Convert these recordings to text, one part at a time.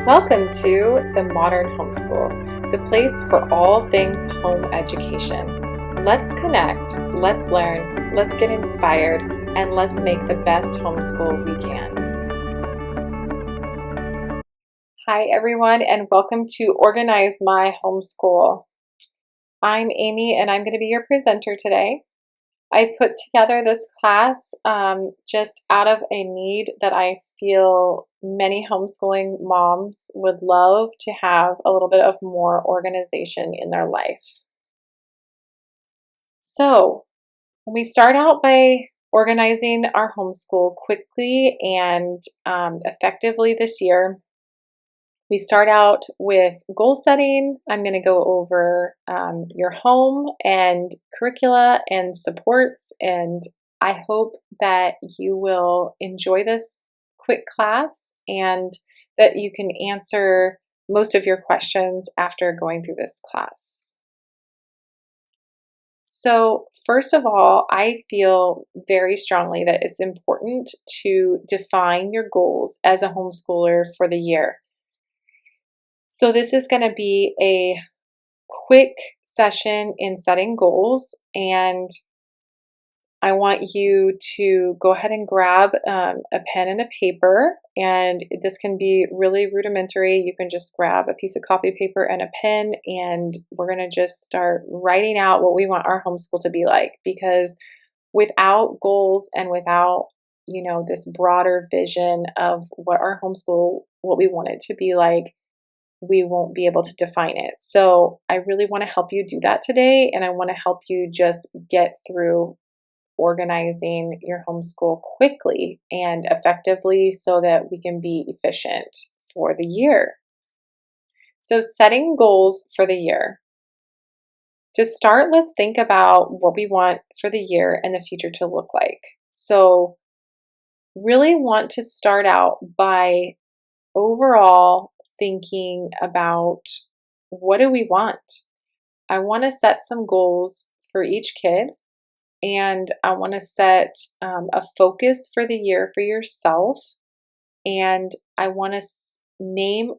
Welcome to the Modern Homeschool, the place for all things home education. Let's connect, let's learn, let's get inspired, and let's make the best homeschool we can. Hi everyone, and welcome to Organize My Homeschool. I'm Amy, and I'm going to be your presenter today. I put together this class just out of a need that I feel many homeschooling moms would love to have a little bit of more organization in their life. So we start out by organizing our homeschool quickly and effectively this year. We start out with goal setting. I'm going to go over your home and curricula and supports, and I hope that you will enjoy this quick class and that you can answer most of your questions after going through this class. So first of all, I feel very strongly that it's important to define your goals as a homeschooler for the year. So this is going to be a quick session in setting goals, and I want you to go ahead and grab a pen and a paper, and this can be really rudimentary. You can just grab a piece of copy paper and a pen, and we're going to just start writing out what we want our homeschool to be like, because without goals and without, this broader vision of what our homeschool, what we want it to be like, we won't be able to define it. So I really want to help you do that today, and I want to help you just get through organizing your homeschool quickly and effectively so that we can be efficient for the year. So setting goals for the year. To start, let's think about what we want for the year and the future to look like. So really want to start out by overall thinking about, what do we want? I want to set some goals for each kid, and I want to set a focus for the year for yourself, and I want us to name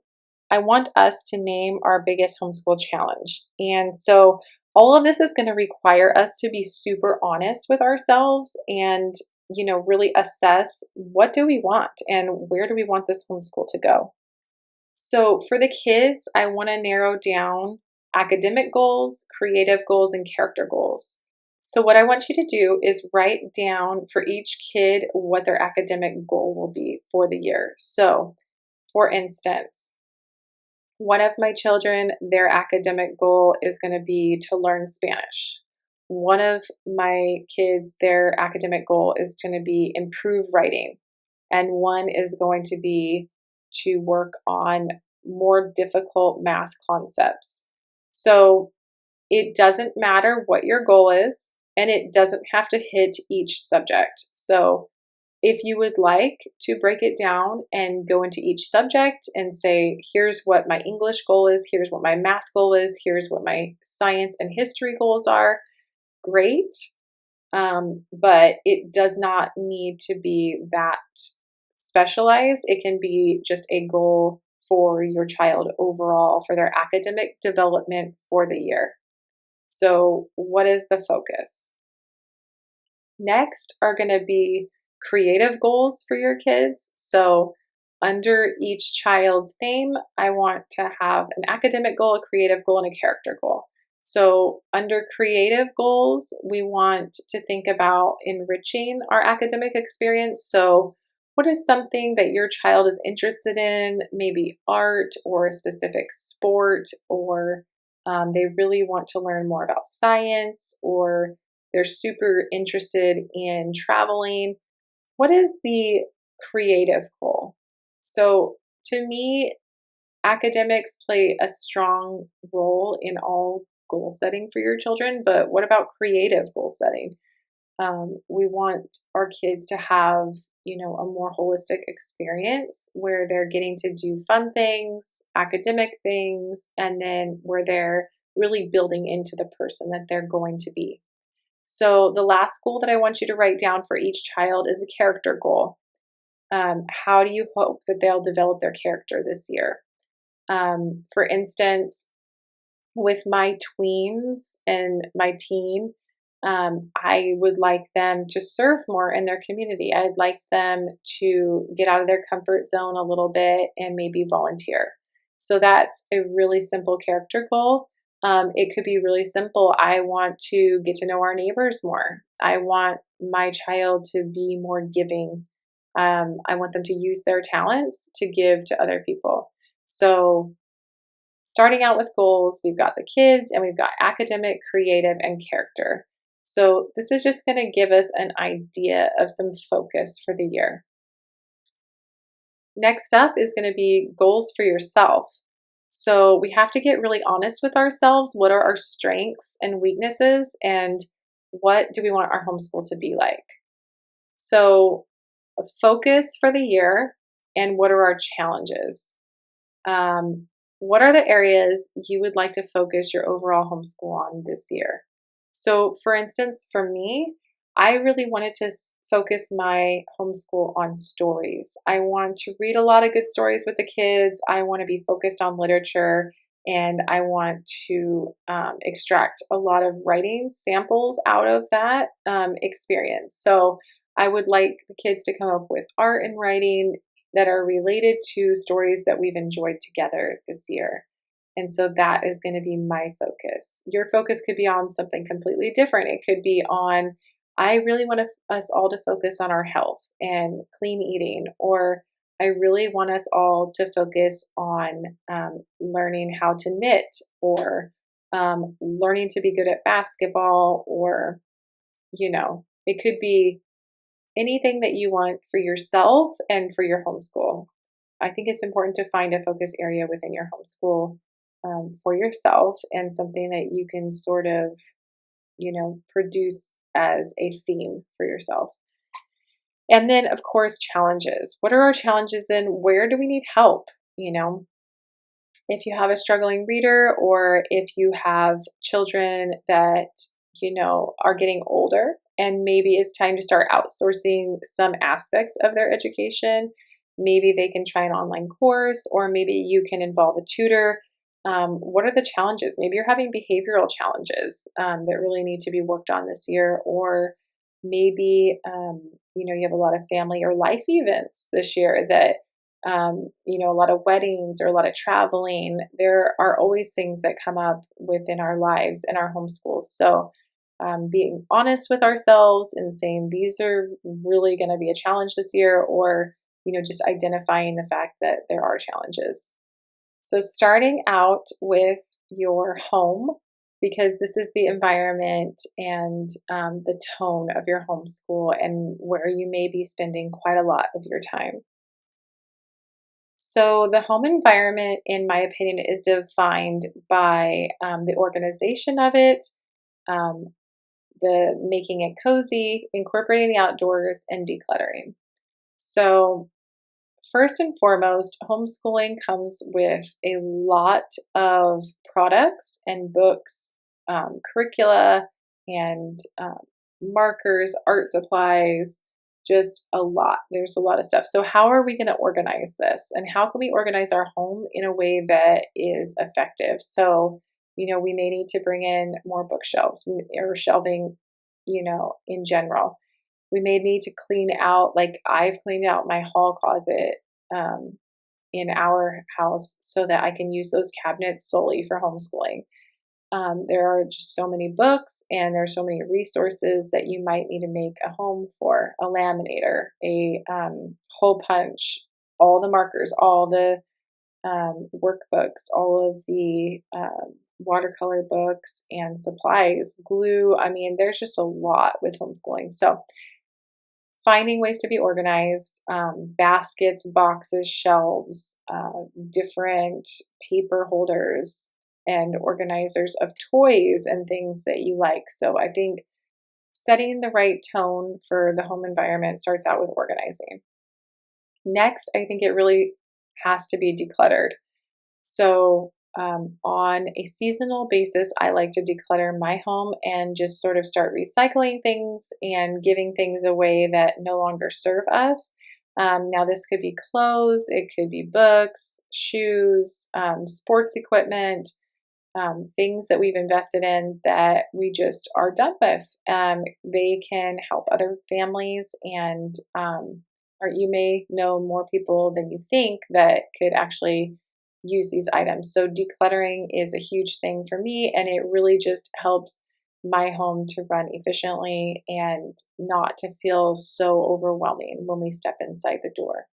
our biggest homeschool challenge. And so all of this is going to require us to be super honest with ourselves and really assess, what do we want and where do we want this homeschool to go. So for the kids, I want to narrow down academic goals, creative goals, and character goals. So what I want you to do is write down for each kid what their academic goal will be for the year. So for instance, one of my children, their academic goal is going to be to learn Spanish. One of my kids, their academic goal is going to be improve writing. And one is going to be to work on more difficult math concepts. So it doesn't matter what your goal is, and it doesn't have to hit each subject. So if you would like to break it down and go into each subject and say, here's what my English goal is, here's what my math goal is, here's what my science and history goals are, great. But it does not need to be that specialized. It can be just a goal for your child overall for their academic development for the year. So what is the focus? Next are going to be creative goals for your kids. So under each child's name, I want to have an academic goal, a creative goal, and a character goal. So under creative goals, we want to think about enriching our academic experience. So what is something that your child is interested in, maybe art or a specific sport, or they really want to learn more about science, or they're super interested in traveling? What is the creative goal? So to me, academics play a strong role in all goal setting for your children, but what about creative goal setting? We want our kids to have, a more holistic experience where they're getting to do fun things, academic things, and then where they're really building into the person that they're going to be. So the last goal that I want you to write down for each child is a character goal. How do you hope that they'll develop their character this year? For instance, with my tweens and my teen, I would like them to serve more in their community. I'd like them to get out of their comfort zone a little bit and maybe volunteer. So that's a really simple character goal. It could be really simple. I want to get to know our neighbors more. I want my child to be more giving. I want them to use their talents to give to other people. So starting out with goals, we've got the kids and we've got academic, creative, and character. So this is just going to give us an idea of some focus for the year. Next up is going to be goals for yourself. So we have to get really honest with ourselves. What are our strengths and weaknesses, and what do we want our homeschool to be like? So a focus for the year, and what are our challenges? What are the areas you would like to focus your overall homeschool on this year? So for instance, for me, I really wanted to focus my homeschool on stories. I want to read a lot of good stories with the kids. I want to be focused on literature, and I want to extract a lot of writing samples out of that experience. So I would like the kids to come up with art and writing that are related to stories that we've enjoyed together this year. And so that is going to be my focus. Your focus could be on something completely different. It could be on, I really want us all to focus on our health and clean eating, or I really want us all to focus on learning how to knit, or learning to be good at basketball, or, it could be anything that you want for yourself and for your homeschool. I think it's important to find a focus area within your homeschool for yourself, and something that you can sort of, produce as a theme for yourself. And then, of course, challenges. What are our challenges, and where do we need help? If you have a struggling reader, or if you have children that, are getting older, and maybe it's time to start outsourcing some aspects of their education. Maybe they can try an online course, or maybe you can involve a tutor. What are the challenges? Maybe you're having behavioral challenges that really need to be worked on this year, or maybe you have a lot of family or life events this year that a lot of weddings or a lot of traveling. There are always things that come up within our lives and our homeschools. So being honest with ourselves and saying these are really going to be a challenge this year, or just identifying the fact that there are challenges. So starting out with your home, because this is the environment and the tone of your homeschool, and where you may be spending quite a lot of your time. So the home environment, in my opinion, is defined by the organization of it, the making it cozy, incorporating the outdoors, and decluttering. So first and foremost, homeschooling comes with a lot of products and books, curricula, and markers, art supplies, just a lot. There's a lot of stuff. So how are we going to organize this? And how can we organize our home in a way that is effective? So, we may need to bring in more bookshelves or shelving, in general. We may need to clean out, like I've cleaned out my hall closet in our house so that I can use those cabinets solely for homeschooling. There are just so many books, and there are so many resources that you might need to make a home for: a laminator, a hole punch, all the markers, all the workbooks, all of the watercolor books and supplies, glue. I mean, there's just a lot with homeschooling. So finding ways to be organized, baskets, boxes, shelves, different paper holders, and organizers of toys and things that you like. So I think setting the right tone for the home environment starts out with organizing. Next, I think it really has to be decluttered. So on a seasonal basis, I like to declutter my home and just sort of start recycling things and giving things away that no longer serve us. Now, this could be clothes, it could be books, shoes, sports equipment, things that we've invested in that we just are done with. They can help other families, and or you may know more people than you think that could actually use these items. So decluttering is a huge thing for me, and it really just helps my home to run efficiently and not to feel so overwhelming when we step inside the door.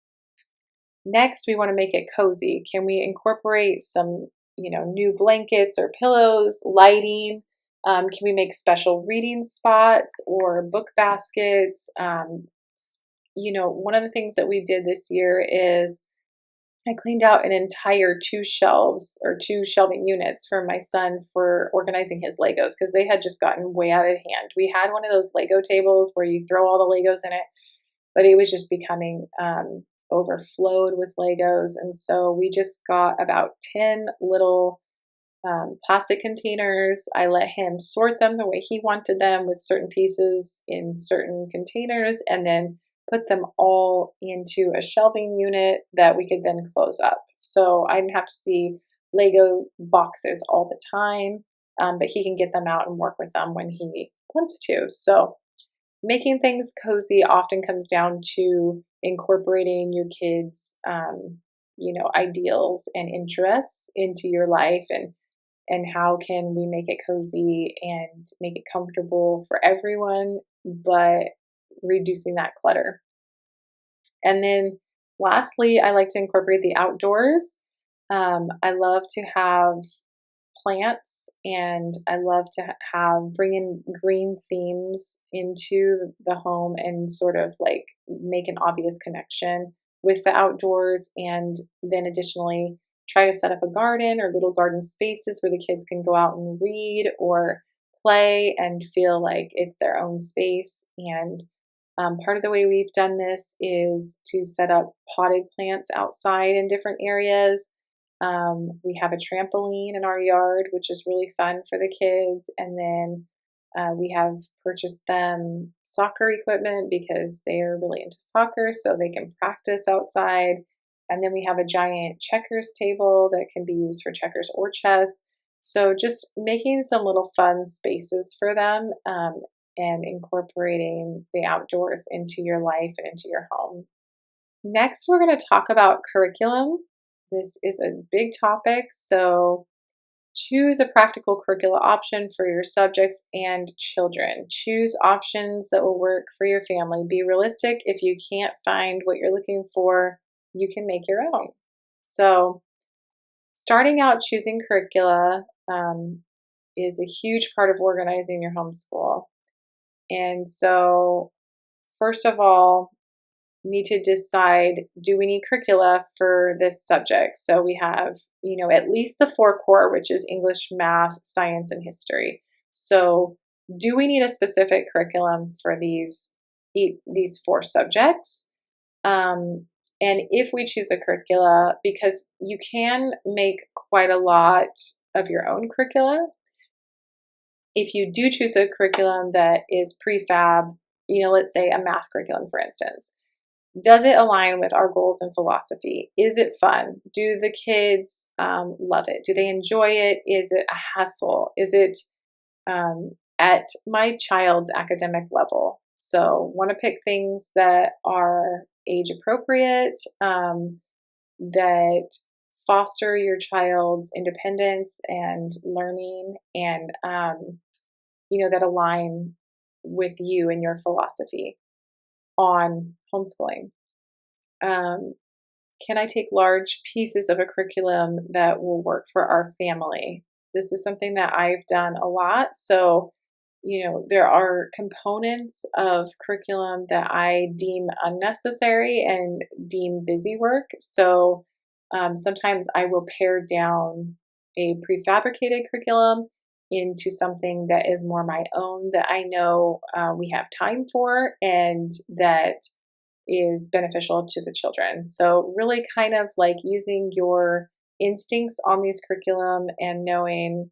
Next, we want to make it cozy. Can we incorporate some, new blankets or pillows, lighting? Can we make special reading spots or book baskets? One of the things that we did this year is I cleaned out an entire two shelves or two shelving units for my son for organizing his Legos because they had just gotten way out of hand. We had one of those Lego tables where you throw all the Legos in it, but it was just becoming overflowed with Legos. And so we just got about 10 little plastic containers. I let him sort them the way he wanted them with certain pieces in certain containers, and then put them all into a shelving unit that we could then close up. So I didn't have to see Lego boxes all the time, but he can get them out and work with them when he wants to. So making things cozy often comes down to incorporating your kids' ideals and interests into your life, and how can we make it cozy and make it comfortable for everyone, but reducing that clutter. And then lastly, I like to incorporate the outdoors. I love to have plants, and I love to bring in green themes into the home and sort of like make an obvious connection with the outdoors. And then additionally, try to set up a garden or little garden spaces where the kids can go out and read or play and feel like it's their own space. And part of the way we've done this is to set up potted plants outside in different areas. We have a trampoline in our yard, which is really fun for the kids. And then we have purchased them soccer equipment because they are really into soccer, so they can practice outside. And then we have a giant checkers table that can be used for checkers or chess. So just making some little fun spaces for them, and incorporating the outdoors into your life and into your home. Next, we're going to talk about curriculum. This is a big topic, so choose a practical curricula option for your subjects and children. Choose options that will work for your family. Be realistic. If you can't find what you're looking for, you can make your own. So starting out choosing curricula is a huge part of organizing your homeschool. And so first of all, need to decide, do we need curricula for this subject? So we have, at least the 4 core, which is English, math, science, and history. So do we need a specific curriculum for these 4 subjects? And if we choose a curricula, because you can make quite a lot of your own curricula, if you do choose a curriculum that is prefab, let's say a math curriculum, for instance, does it align with our goals and philosophy? Is it fun? Do the kids love it? Do they enjoy it? Is it a hassle? Is it at my child's academic level? So want to pick things that are age appropriate, that foster your child's independence and learning, and that align with you and your philosophy on homeschooling. Can I take large pieces of a curriculum that will work for our family? This is something that I've done a lot. So, there are components of curriculum that I deem unnecessary and deem busy work. So sometimes I will pare down a prefabricated curriculum into something that is more my own, that I know we have time for and that is beneficial to the children. So really kind of like using your instincts on these curriculum and knowing,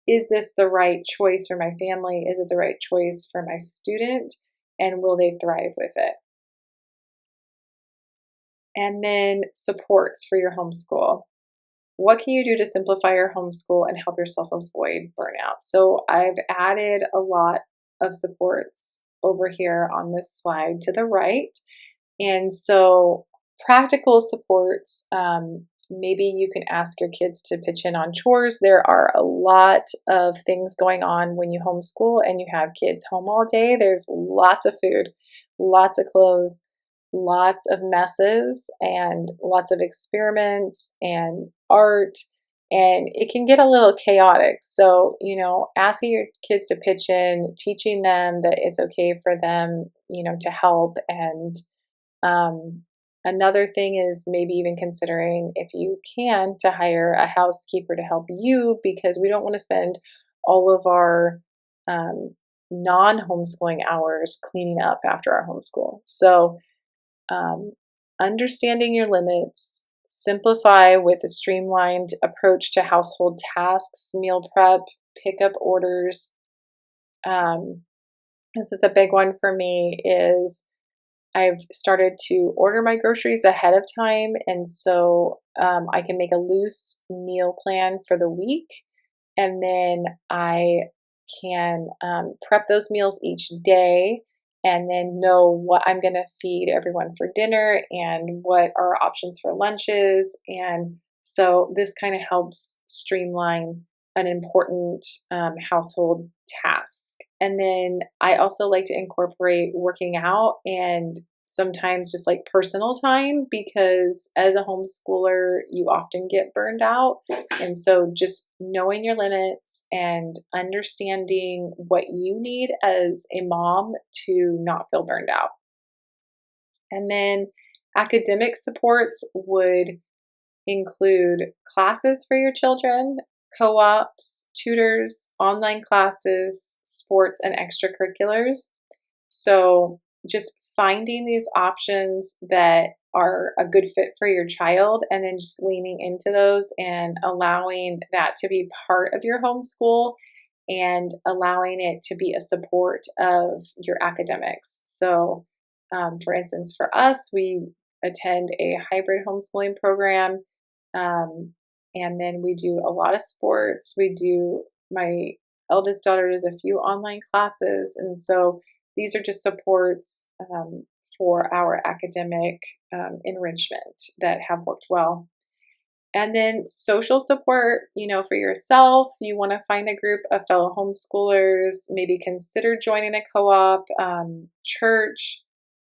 is this the right choice for my family? Is it the right choice for my student? And will they thrive with it? And then supports for your homeschool. What can you do to simplify your homeschool and help yourself avoid burnout? So I've added a lot of supports over here on this slide to the right. And so practical supports, maybe you can ask your kids to pitch in on chores. There are a lot of things going on when you homeschool and you have kids home all day. There's lots of food, lots of clothes, lots of messes, and lots of experiments and art. And it can get a little chaotic. So, asking your kids to pitch in, teaching them that it's okay for them, to help. And another thing is maybe even considering, if you can, to hire a housekeeper to help you, because we don't want to spend all of our non-homeschooling hours cleaning up after our homeschool. So understanding your limits, simplify with a streamlined approach to household tasks, meal prep, pickup orders. This is a big one for me, is I've started to order my groceries ahead of time, and so I can make a loose meal plan for the week, and then I can prep those meals each day, and then know what I'm going to feed everyone for dinner and what are options for lunches. And so this kind of helps streamline an important household task. And then I also like to incorporate working out and sometimes just like personal time, because as a homeschooler, you often get burned out. And so just knowing your limits and understanding what you need as a mom to not feel burned out. And then academic supports would include classes for your children, co-ops, tutors, online classes, sports, and extracurriculars. So just finding these options that are a good fit for your child, and then just leaning into those and allowing that to be part of your homeschool and allowing it to be a support of your academics. So, for instance, for us, we attend a hybrid homeschooling program. And then we do a lot of sports. My eldest daughter does a few online classes. And so these are just supports for our academic enrichment that have worked well. And then social support, for yourself, you want to find a group of fellow homeschoolers, maybe consider joining a co-op, church,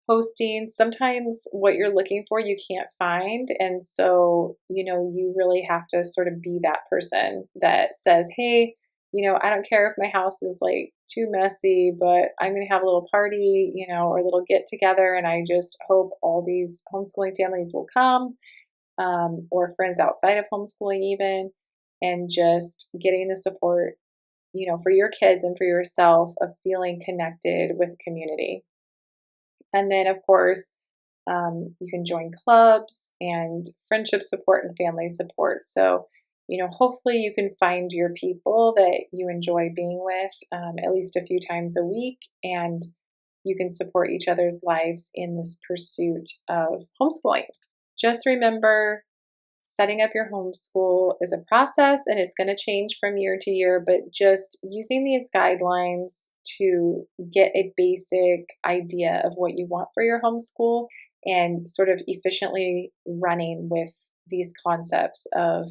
hosting. Sometimes what you're looking for, you can't find. And so, you really have to sort of be that person that says, hey, I don't care if my house is like too messy, but I'm going to have a little party, or a little get together. And I just hope all these homeschooling families will come, or friends outside of homeschooling even, and just getting the support, for your kids and for yourself, of feeling connected with a community. And then, of course, you can join clubs and friendship support and family support. So, hopefully you can find your people that you enjoy being with at least a few times a week, and you can support each other's lives in this pursuit of homeschooling. Just remember, setting up your homeschool is a process, and it's going to change from year to year, but just using these guidelines to get a basic idea of what you want for your homeschool, and sort of efficiently running with these concepts of,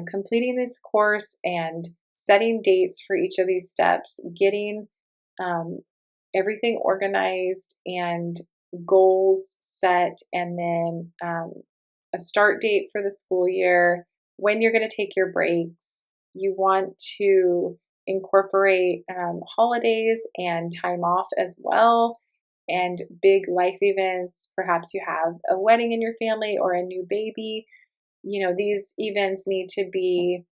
completing this course and setting dates for each of these steps, getting everything organized and goals set, and then a start date for the school year, when you're going to take your breaks. You want to incorporate holidays and time off as well, and big life events. Perhaps you have a wedding in your family or a new baby. These events need to be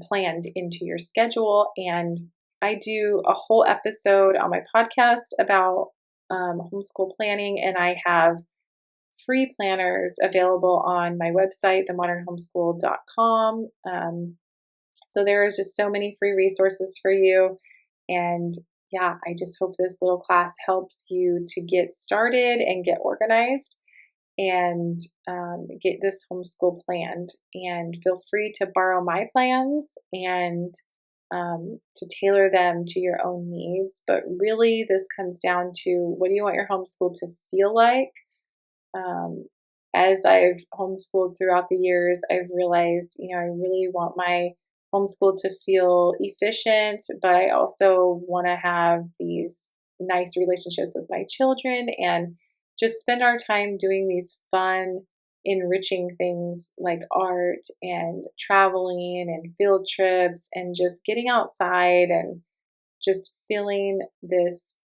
planned into your schedule. And I do a whole episode on my podcast about homeschool planning, and I have free planners available on my website, themodernhomeschool.com. So there is just so many free resources for you. And yeah, I just hope this little class helps you to get started and get organized. and get this homeschool planned. And feel free to borrow my plans and to tailor them to your own needs. But really, this comes down to, what do you want your homeschool to feel like? As I've homeschooled throughout the years, I've realized, I really want my homeschool to feel efficient, but I also want to have these nice relationships with my children and just spend our time doing these fun, enriching things like art and traveling and field trips and just getting outside and just feeling this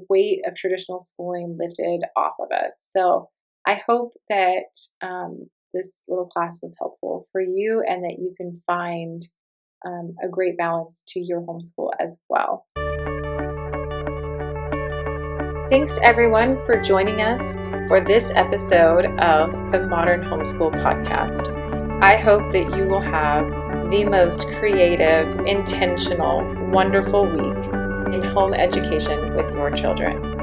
weight of traditional schooling lifted off of us. So I hope that this little class was helpful for you and that you can find a great balance to your homeschool as well. Thanks everyone for joining us for this episode of the Modern Homeschool Podcast. I hope that you will have the most creative, intentional, wonderful week in home education with your children.